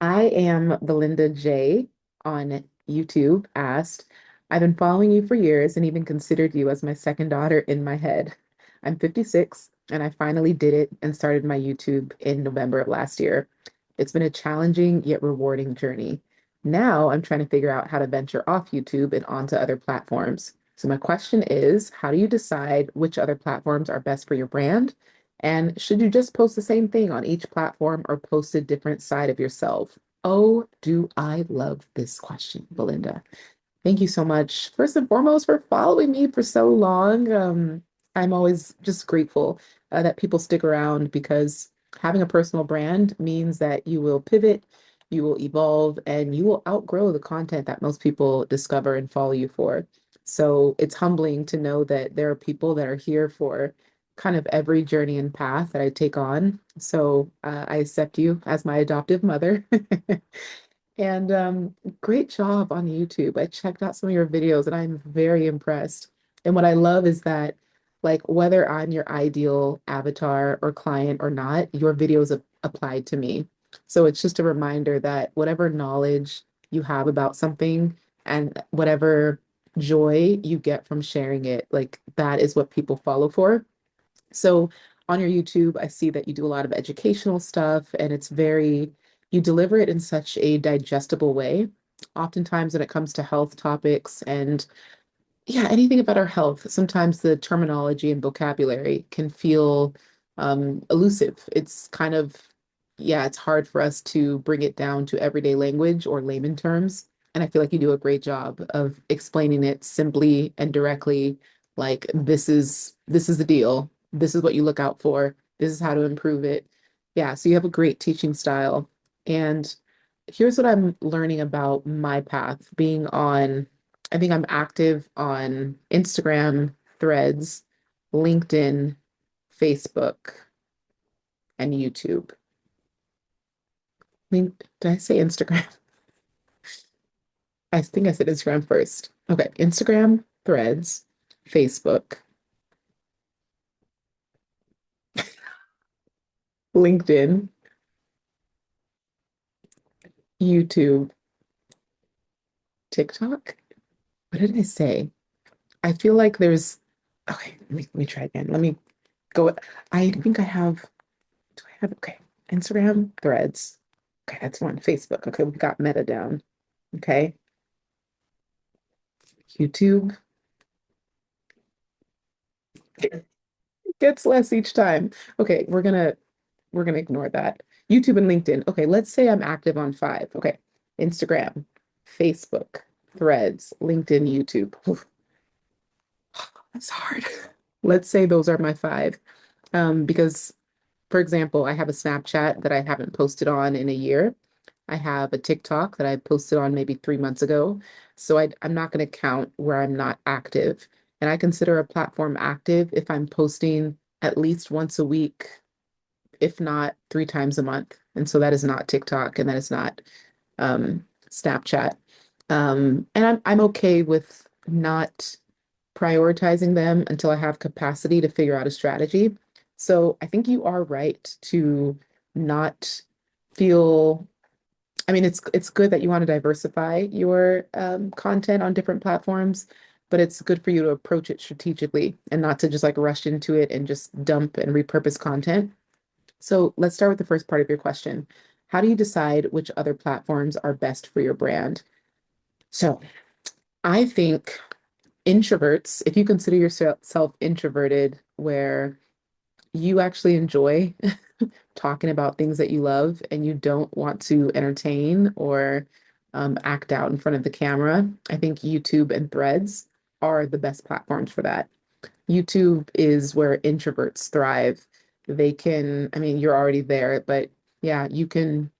I am Belinda J on YouTube asked, I've been following you for years and even considered you as my second daughter in my head. I'm 56 and I finally did it and started my YouTube in November of last year. It's been a challenging yet rewarding journey. Now I'm trying to figure out how to venture off YouTube and onto other platforms. So my question is, how do you decide which other platforms are best for your brand? And should you just post the same thing on each platform or post a different side of yourself? Oh, do I love this question, Belinda. Thank you so much, first and foremost, for following me for so long. I'm always just grateful that people stick around because having a personal brand means that you will pivot, you will evolve, and you will outgrow the content that most people discover and follow you for. So it's humbling to know that there are people that are here for kind of every journey and path that I take on. So I accept you as my adoptive mother. And great job on YouTube. I checked out some of your videos and I'm very impressed. And what I love is that, like, whether I'm your ideal avatar or client or not, your videos applied to me. So it's just a reminder that whatever knowledge you have about something and whatever joy you get from sharing it, like, that is what people follow for. So on your YouTube, I see that you do a lot of educational stuff and you deliver it in such a digestible way. Oftentimes, when it comes to health topics and yeah, anything about our health, sometimes the terminology and vocabulary can feel elusive. It's kind of, yeah, it's hard for us to bring it down to everyday language or layman terms. And I feel like you do a great job of explaining it simply and directly, like this is the deal. This is what you look out for. This is how to improve it. Yeah, so you have a great teaching style. And here's what I'm learning about my path being on I think I'm active on Instagram, Threads, LinkedIn, Facebook, and YouTube. Did I say Instagram? I think I said Instagram first. Okay, Instagram, Threads, Facebook, LinkedIn, YouTube, TikTok. What did I say? I feel like there's, okay, let me try again. Let me go. I think I have, do I have, okay, Instagram, Threads. Okay, that's one. Facebook. Okay, we've got Meta down. Okay. YouTube gets less each time. Okay, we're gonna ignore that. YouTube and LinkedIn. Okay, let's say I'm active on five. Okay. Instagram, Facebook, Threads, LinkedIn, YouTube. Oof, that's hard. Let's say those are my five. Because for example, I have a Snapchat that I haven't posted on in a year. I have a TikTok that I posted on maybe 3 months ago. So I'm not going to count where I'm not active. And I consider a platform active if I'm posting at least once a week, if not 3 times a month. And so that is not TikTok and that is not Snapchat. And I'm okay with not prioritizing them until I have capacity to figure out a strategy. So I think you are right to not feel, I mean, it's good that you want to diversify your content on different platforms, but it's good for you to approach it strategically and not to just like rush into it and just dump and repurpose content. So let's start with the first part of your question. How do you decide which other platforms are best for your brand? So I think introverts, if you consider yourself introverted, where you actually enjoy talking about things that you love and you don't want to entertain or act out in front of the camera, I think YouTube and Threads are the best platforms for that. YouTube is where introverts thrive. They can, I mean, you're already there, but yeah, you can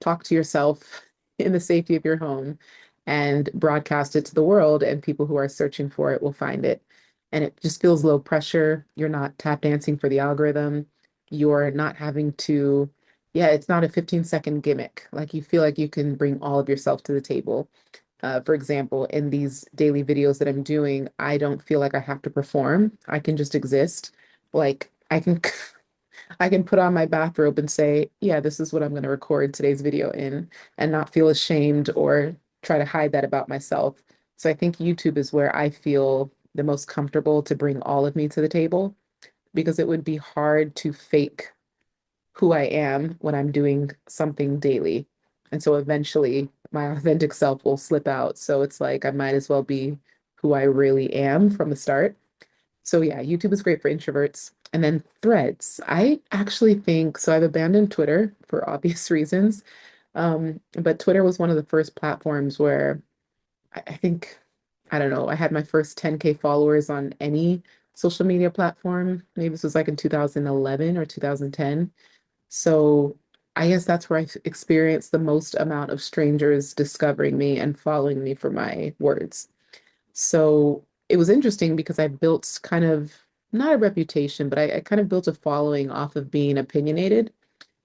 talk to yourself in the safety of your home and broadcast it to the world, and people who are searching for it will find it. And it just feels low pressure. You're not tap dancing for the algorithm. You're not having to, yeah, it's not a 15-second gimmick. Like you feel like you can bring all of yourself to the table. For example, in these daily videos that I'm doing, I don't feel like I have to perform. I can just exist. Like I can I can put on my bathrobe and say, yeah, this is what I'm going to record today's video in and not feel ashamed or try to hide that about myself. So I think YouTube is where I feel the most comfortable to bring all of me to the table because it would be hard to fake who I am when I'm doing something daily. And so eventually my authentic self will slip out. So it's like I might as well be who I really am from the start. So yeah, YouTube is great for introverts. And then Threads. I actually think so. I've abandoned Twitter for obvious reasons. But Twitter was one of the first platforms where I think, I don't know, I had my first 10K followers on any social media platform. Maybe this was like in 2011 or 2010. So I guess that's where I experienced the most amount of strangers discovering me and following me for my words. So it was interesting because I built kind of not a reputation, but I kind of built a following off of being opinionated.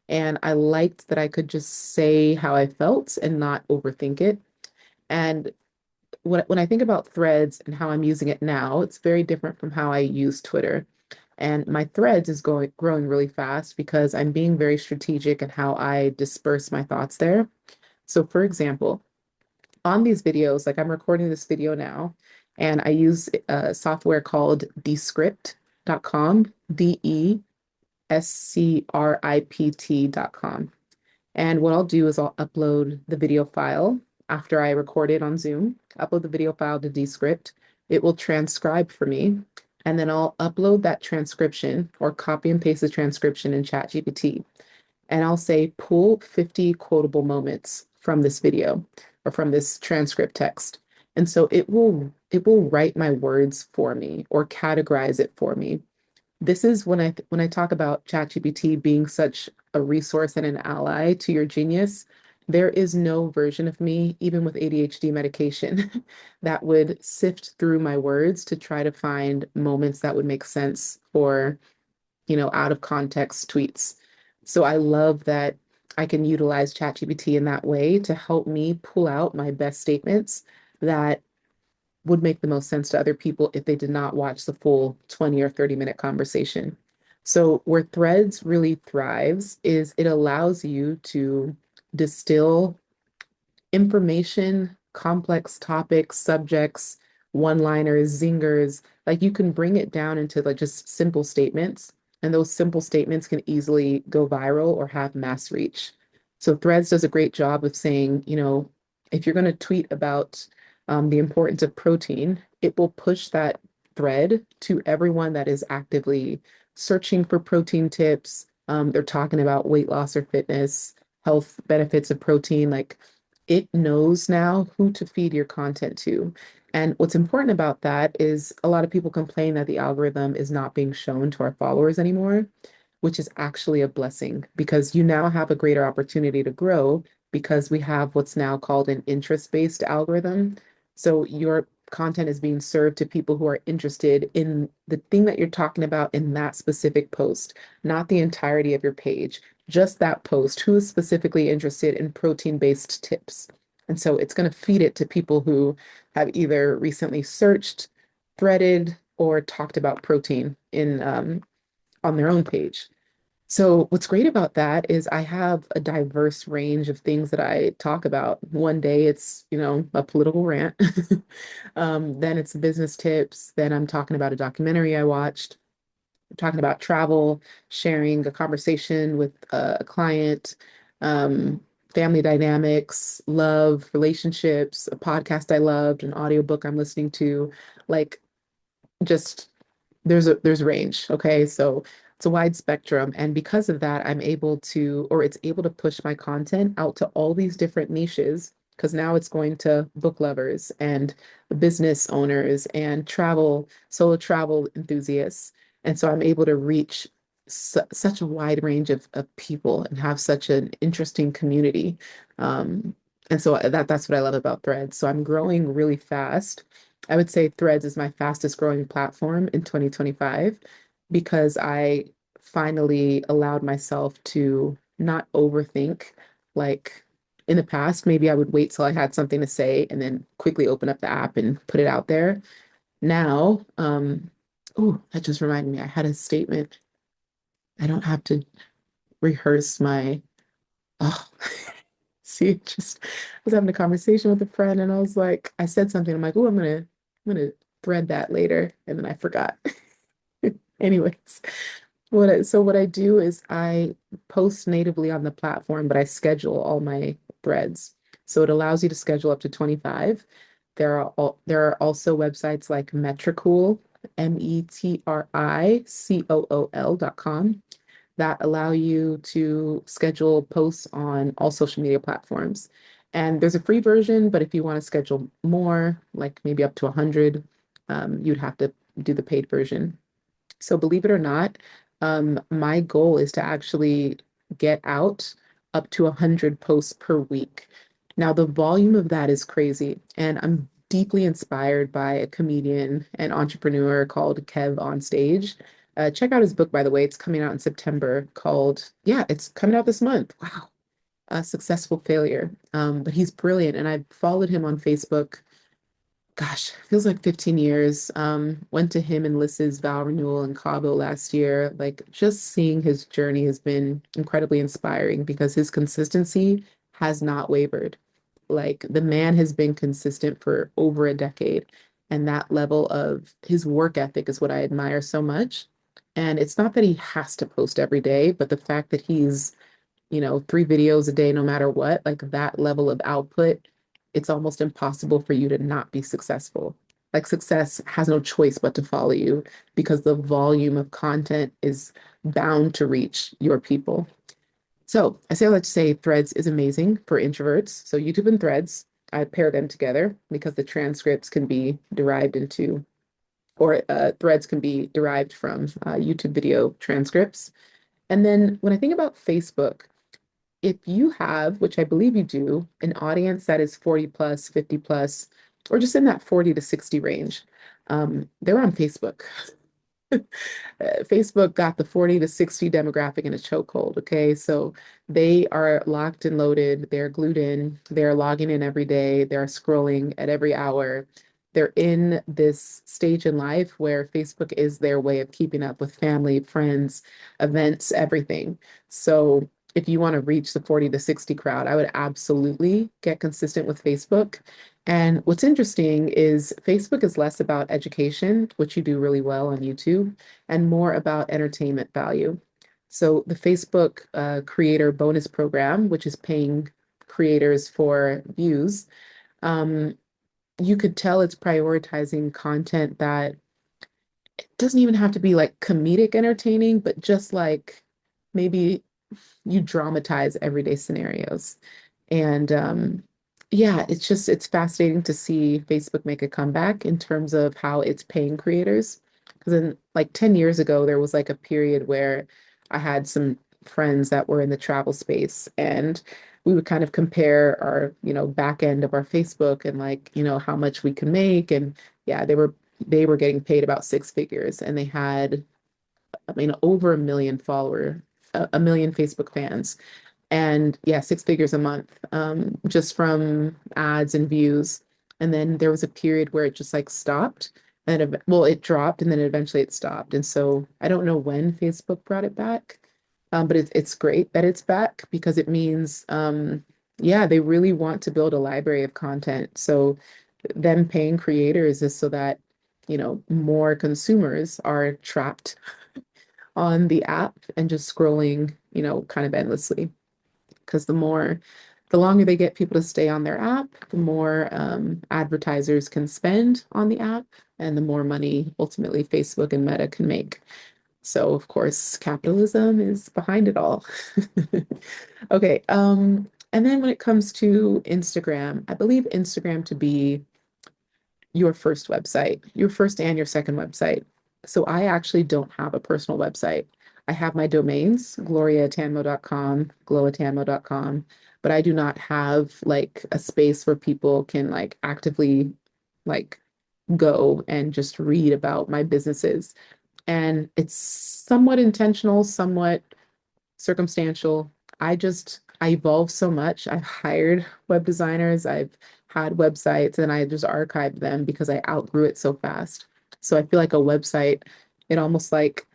And I liked that I could just say how I felt and not overthink it. And when I think about threads and how I'm using it now, it's very different from how I use Twitter. And my threads is growing really fast because I'm being very strategic in how I disperse my thoughts there. So for example, on these videos, like I'm recording this video now, and I use a software called descript.com, descript.com. And what I'll do is I'll upload the video file after I record it on Zoom, upload the video file to Descript. It will transcribe for me, and then I'll upload that transcription or copy and paste the transcription in ChatGPT. And I'll say, pull 50 quotable moments from this video or from this transcript text. And so it will write my words for me or categorize it for me. This is when I talk about ChatGPT being such a resource and an ally to your genius. There is no version of me, even with ADHD medication, that would sift through my words to try to find moments that would make sense for, out of context tweets. So I love that I can utilize ChatGPT in that way to help me pull out my best statements that would make the most sense to other people if they did not watch the full 20 or 30-minute conversation. So, where Threads really thrives is it allows you to distill information, complex topics, subjects, one-liners, zingers. Like you can bring it down into like just simple statements, and those simple statements can easily go viral or have mass reach. So Threads does a great job of saying, if you're going to tweet about the importance of protein, it will push that thread to everyone that is actively searching for protein tips. They're talking about weight loss or fitness, health benefits of protein. Like it knows now who to feed your content to. And what's important about that is a lot of people complain that the algorithm is not being shown to our followers anymore, which is actually a blessing because you now have a greater opportunity to grow because we have what's now called an interest-based algorithm. So your content is being served to people who are interested in the thing that you're talking about in that specific post, not the entirety of your page, just that post, who is specifically interested in protein-based tips. And so it's going to feed it to people who have either recently searched, threaded, or talked about protein in on their own page. So what's great about that is I have a diverse range of things that I talk about. One day it's, a political rant. Then it's business tips. Then I'm talking about a documentary I watched. I'm talking about travel, sharing a conversation with a client, um, family dynamics, love, relationships, a podcast I loved, an audiobook I'm listening to. Like just there's range, okay? So it's a wide spectrum, and because of that, I'm able to, or it's able to push my content out to all these different niches, because now it's going to book lovers and business owners and solo travel enthusiasts. And so I'm able to reach such a wide range of people and have such an interesting community. And so that's what I love about Threads. So I'm growing really fast. I would say Threads is my fastest growing platform in 2025 because I finally allowed myself to not overthink. Like in the past, maybe I would wait till I had something to say and then quickly open up the app and put it out there. Now, oh, that just reminded me, I had a statement I don't have to rehearse my, oh, see, just I was having a conversation with a friend and I was like, I said something. I'm like, oh, I'm gonna thread that later. And then I forgot. Anyways, what I do is I post natively on the platform, but I schedule all my threads. So it allows you to schedule up to 25. There are also websites like Metricool, metricool.com that allow you to schedule posts on all social media platforms. And there's a free version, but if you want to schedule more, like maybe up to 100, you'd have to do the paid version. So believe it or not, my goal is to actually get out up to 100 posts per week. Now, the volume of that is crazy, and I'm deeply inspired by a comedian and entrepreneur called Kev on Stage. Check out his book, by the way. It's coming out in September called, yeah, it's coming out this month. Wow. A Successful Failure. But he's brilliant, and I've followed him on Facebook, gosh, feels like 15 years. Went to him and Liz's vow renewal in Cabo last year. Like just seeing his journey has been incredibly inspiring because his consistency has not wavered. Like the man has been consistent for over a decade. And that level of his work ethic is what I admire so much. And it's not that he has to post every day, but the fact that he's, 3 videos a day, no matter what, like that level of output, it's almost impossible for you to not be successful. Like success has no choice but to follow you because the volume of content is bound to reach your people. So I say all that to say Threads is amazing for introverts. So YouTube and Threads, I pair them together because the transcripts can be derived into, or Threads can be derived from YouTube video transcripts. And then when I think about Facebook, if you have, which I believe you do, an audience that is 40 plus, 50 plus, or just in that 40 to 60 range, they're on Facebook. Facebook got the 40 to 60 demographic in a chokehold. Okay. So they are locked and loaded. They're glued in. They're logging in every day. They're scrolling at every hour. They're in this stage in life where Facebook is their way of keeping up with family, friends, events, everything. So if you want to reach the 40 to 60 crowd, I would absolutely get consistent with Facebook. And what's interesting is Facebook is less about education, which you do really well on YouTube, and more about entertainment value. So the Facebook creator bonus program, which is paying creators for views, um, you could tell it's prioritizing content that doesn't even have to be like comedic entertaining, but just like maybe you dramatize everyday scenarios. And yeah, it's fascinating to see Facebook make a comeback in terms of how it's paying creators. Because in like 10 years ago, there was like a period where I had some friends that were in the travel space and we would kind of compare our, back end of our Facebook and like, how much we could make. And yeah, they were getting paid about six figures and they had, I mean, over a million Facebook fans. And yeah, six figures a month, just from ads and views. And then there was a period where it just like stopped and well, it dropped and then eventually it stopped. And so I don't know when Facebook brought it back, but it's great that it's back because it means, yeah, they really want to build a library of content. So them paying creators is so that, more consumers are trapped on the app and just scrolling, kind of endlessly because the longer they get people to stay on their app, the more advertisers can spend on the app and the more money ultimately Facebook and Meta can make. So, of course, capitalism is behind it all. Okay. And then when it comes to Instagram, I believe Instagram to be your first website, your first and your second website. So I actually don't have a personal website. I have my domains, gloriaatanmo.com, glowatanmo.com, but I do not have like a space where people can like actively like go and just read about my businesses. And it's somewhat intentional, somewhat circumstantial. I evolve so much. I've hired web designers, I've had websites, and I just archived them because I outgrew it so fast. So I feel like a website, it almost like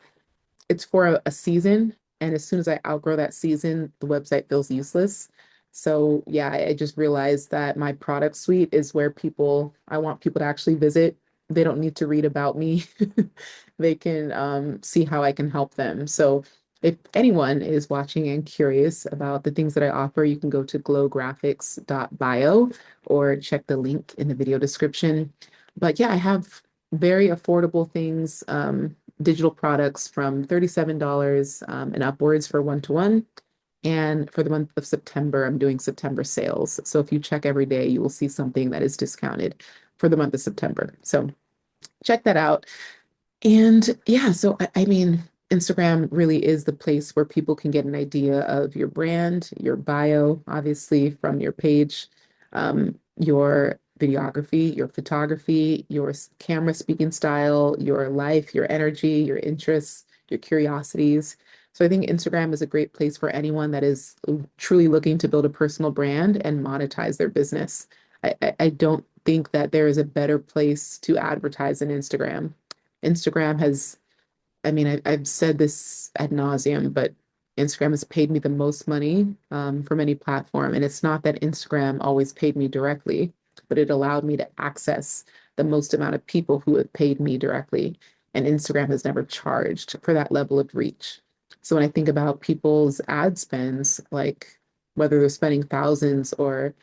it's for a season, and as soon as I outgrow that season, the website feels useless. So yeah, I just realized that my product suite is where I want people to actually visit. They don't need to read about me. They can see how I can help them. So if anyone is watching and curious about the things that I offer, you can go to glowgraphics.bio or check the link in the video description. But yeah, I have very affordable things, digital products from $37 and upwards for one-to-one. And for the month of September, I'm doing September sales. So if you check every day, you will see something that is discounted for the month of September. So check that out. And yeah, so I mean, Instagram really is the place where people can get an idea of your brand, your bio, obviously from your page, your videography, your photography, your camera speaking style, your life, your energy, your interests, your curiosities. So I think Instagram is a great place for anyone that is truly looking to build a personal brand and monetize their business. I don't think that there is a better place to advertise than Instagram. Instagram has, I mean, I've said this ad nauseum, but Instagram has paid me the most money from any platform. And it's not that Instagram always paid me directly, but it allowed me to access the most amount of people who have paid me directly. And Instagram has never charged for that level of reach. So when I think about people's ad spends, like whether they're spending thousands or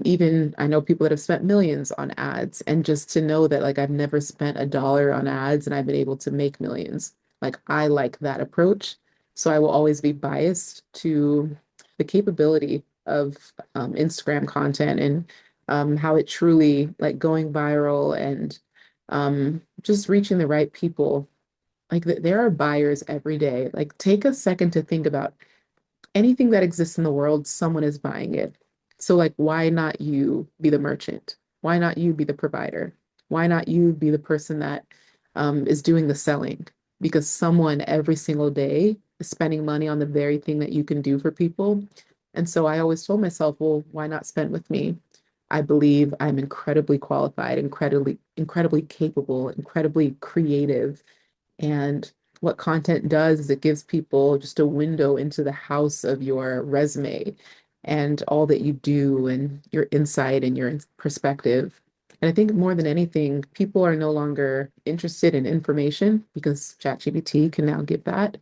even I know people that have spent millions on ads, and just to know that like I've never spent $1 on ads and I've been able to make millions. Like I like that approach. So I will always be biased to the capability of Instagram content and how it truly like going viral and just reaching the right people. Like there are buyers every day. Like take a second to think about anything that exists in the world, someone is buying it. So, like, why not you be the merchant? Why not you be the provider? Why not you be the person that is doing the selling? Because someone every single day is spending money on the very thing that you can do for people. And so I always told myself, well, why not spend with me? I believe I'm incredibly qualified, incredibly capable, incredibly creative, and what content does is it gives people just a window into the house of your resume and all that you do and your insight and your perspective. And I think more than anything, people are no longer interested in information because ChatGPT can now give that.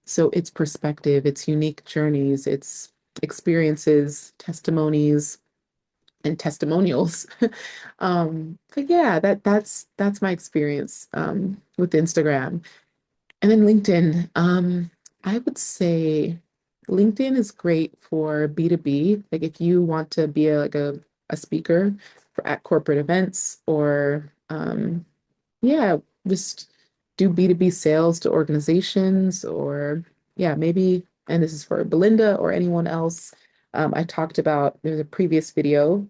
So it's perspective, it's unique journeys, it's experiences, testimonies, and testimonials. But yeah, that's my experience with Instagram. And then LinkedIn, I would say LinkedIn is great for B2B. Like if you want to be a speaker at corporate events or yeah, just do B2B sales to organizations or yeah, maybe, and this is for Belinda or anyone else. I talked about, there's a previous video,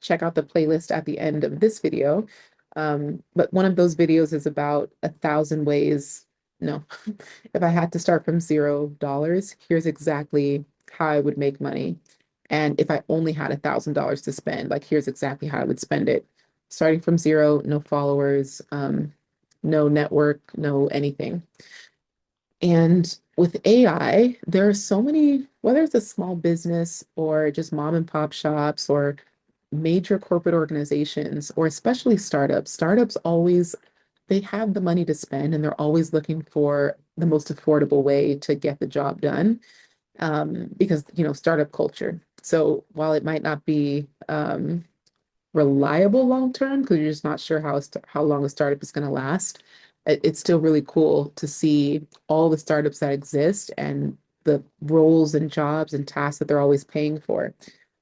check out the playlist at the end of this video. But one of those videos is about 1,000 ways. No, if I had to start from $0, here's exactly how I would make money. And if I only had $1,000 to spend, like here's exactly how I would spend it. Starting from zero, no followers, no network, no anything. And with AI, there are so many, whether it's a small business or just mom and pop shops or major corporate organizations, or especially startups, startups always, they have the money to spend and they're always looking for the most affordable way to get the job done because, startup culture. So while it might not be reliable long term because you're just not sure how long a startup is going to last. It's still really cool to see all the startups that exist and the roles and jobs and tasks that they're always paying for.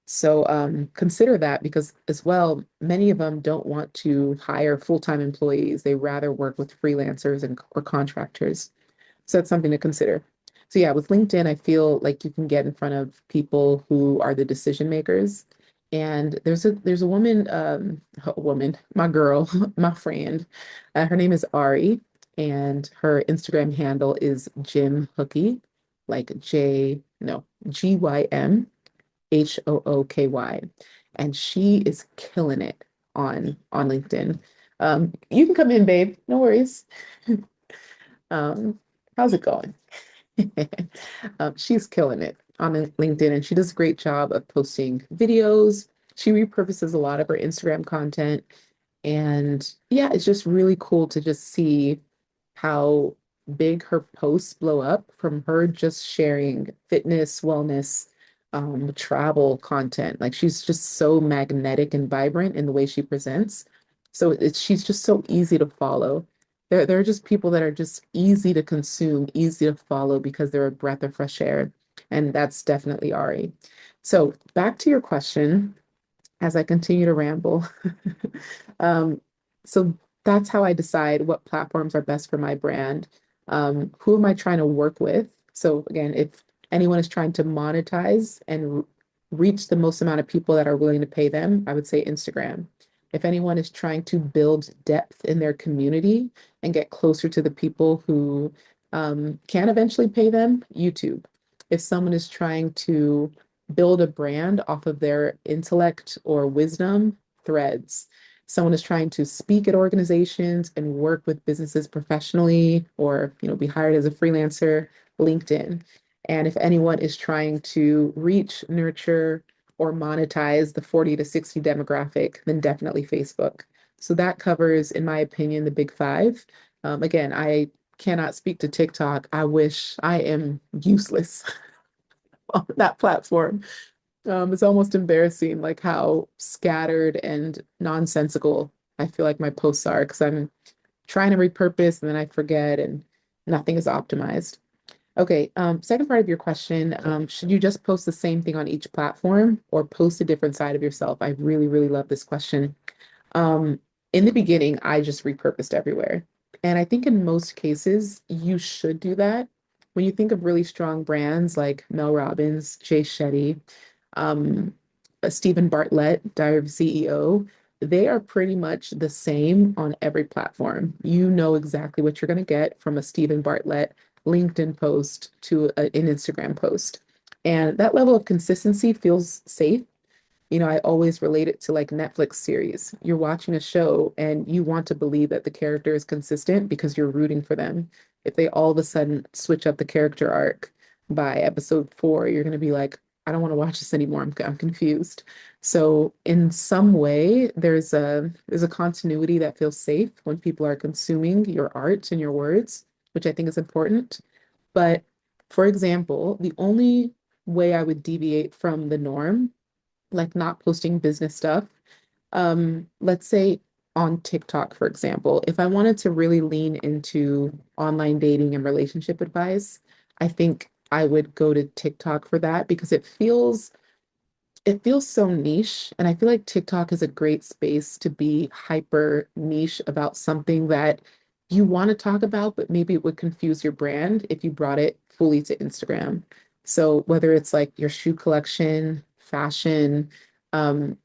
So consider that because as well, many of them don't want to hire full-time employees. They rather work with freelancers and or contractors. So that's something to consider. So yeah, with LinkedIn, I feel like you can get in front of people who are the decision makers. And there's a woman, my girl, my friend. Her name is Ari, and her Instagram handle is Jim Hooky, like no, GymHooky. And she is killing it on LinkedIn. You can come in, babe. No worries. Um, How's it going? She's killing it on LinkedIn, and she does a great job of posting videos. She repurposes a lot of her Instagram content. And yeah, it's just really cool to just see how big her posts blow up from her just sharing fitness, wellness, travel content. Like she's just so magnetic and vibrant in the way she presents. So she's just so easy to follow. There are just people that are just easy to consume, easy to follow because they're a breath of fresh air. And that's definitely Ari. So back to your question as I continue to ramble. Um, so that's how I decide what platforms are best for my brand. Who am I trying to work with? So again, if anyone is trying to monetize and reach the most amount of people that are willing to pay them, I would say Instagram. If anyone is trying to build depth in their community and get closer to the people who can eventually pay them, YouTube. If someone is trying to build a brand off of their intellect or wisdom, Threads. Someone is trying to speak at organizations and work with businesses professionally or, be hired as a freelancer, LinkedIn. And if anyone is trying to reach, nurture, or monetize the 40 to 60 demographic, then definitely Facebook. So that covers, in my opinion, the big five. Again, I cannot speak to TikTok. I wish I am useless on that platform. It's almost embarrassing, like how scattered and nonsensical I feel like my posts are because I'm trying to repurpose and then I forget and nothing is optimized. Okay, second part of your question, should you just post the same thing on each platform or post a different side of yourself? I really, really love this question. Um, in the beginning, I just repurposed everywhere. And I think in most cases, you should do that. When you think of really strong brands like Mel Robbins, Jay Shetty, um, Stephen Bartlett, Diary of a CEO, they are pretty much the same on every platform. You know exactly what you're going to get from a Stephen Bartlett LinkedIn post to an Instagram post. And that level of consistency feels safe. I always relate it to like Netflix series. You're watching a show and you want to believe that the character is consistent because you're rooting for them. If they all of a sudden switch up the character arc by episode 4, you're going to be like, I don't want to watch this anymore. I'm confused. So in some way, there's a continuity that feels safe when people are consuming your art and your words, which I think is important. But for example, the only way I would deviate from the norm like not posting business stuff. Let's say on TikTok, for example, if I wanted to really lean into online dating and relationship advice, I think I would go to TikTok for that because it feels so niche. And I feel like TikTok is a great space to be hyper niche about something that you want to talk about, but maybe it would confuse your brand if you brought it fully to Instagram. So whether it's like your shoe collection, fashion, um,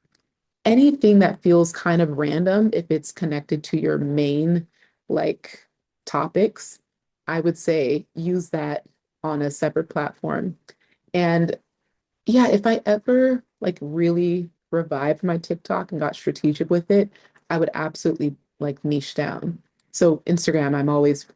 anything that feels kind of random, if it's connected to your main like topics, I would say use that on a separate platform. And yeah, if I ever like really revived my TikTok and got strategic with it, I would absolutely like niche down. So Instagram, I'm always,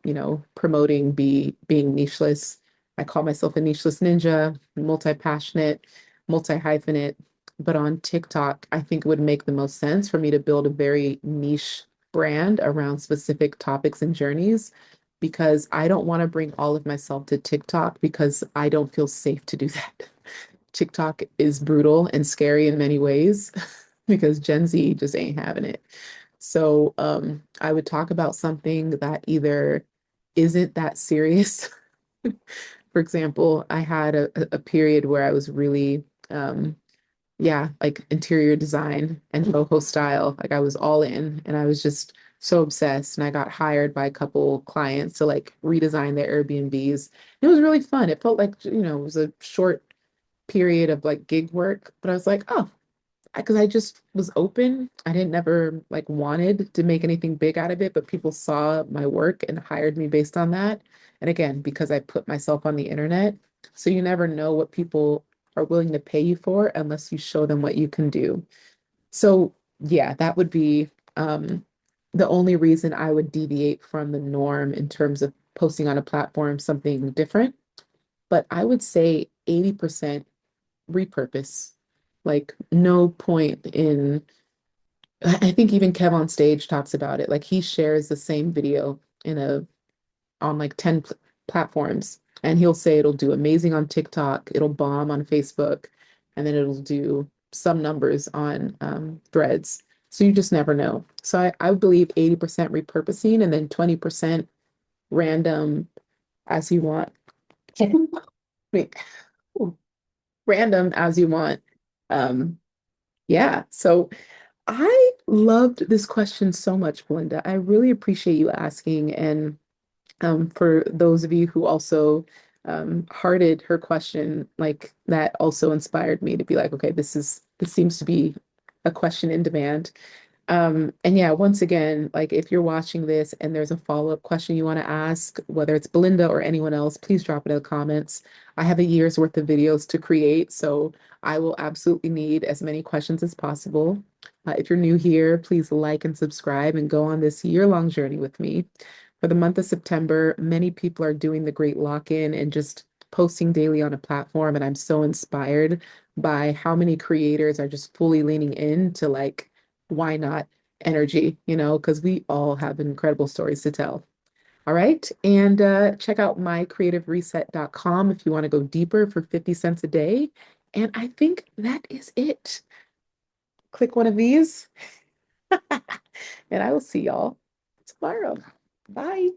promoting being nicheless. I call myself a nicheless ninja, multi-passionate, multi-hyphenate. But on TikTok, I think it would make the most sense for me to build a very niche brand around specific topics and journeys because I don't want to bring all of myself to TikTok because I don't feel safe to do that. TikTok is brutal and scary in many ways because Gen Z just ain't having it. So I would talk about something that either isn't that serious. For example, I had a period where I was really, yeah, like interior design and boho style. Like I was all in and I was just so obsessed. And I got hired by a couple clients to like redesign their Airbnbs. It was really fun. It felt like, it was a short period of like gig work, but I was like, oh, because I just was open. I didn't never like wanted to make anything big out of it, but people saw my work and hired me based on that. And again, because I put myself on the internet, so you never know what people are willing to pay you for unless you show them what you can do. So yeah, that would be the only reason I would deviate from the norm in terms of posting on a platform something different. But I would say 80% repurpose. Like, no point in, I think even Kev on stage talks about it. Like, he shares the same video in a on like 10 platforms, and he'll say it'll do amazing on TikTok, it'll bomb on Facebook, and then it'll do some numbers on threads. So you just never know. So I believe 80% repurposing and then 20% random as you want. Wait, random as you want. Um, yeah. So I loved this question so much, Belinda. I really appreciate you asking. And for those of you who also hearted her question, like that also inspired me to be like, okay, this seems to be a question in demand. And yeah, once again, like if you're watching this and there's a follow-up question you want to ask, whether it's Belinda or anyone else, please drop it in the comments. I have a year's worth of videos to create, so I will absolutely need as many questions as possible. If you're new here, please like and subscribe and go on this year-long journey with me. For the month of September, many people are doing the great lock-in and just posting daily on a platform, and I'm so inspired by how many creators are just fully leaning into like why not energy, because we all have incredible stories to tell. All right. And check out mycreativereset.com if you want to go deeper for 50 cents a day. And I think that is it. Click one of these, and I will see y'all tomorrow. Bye.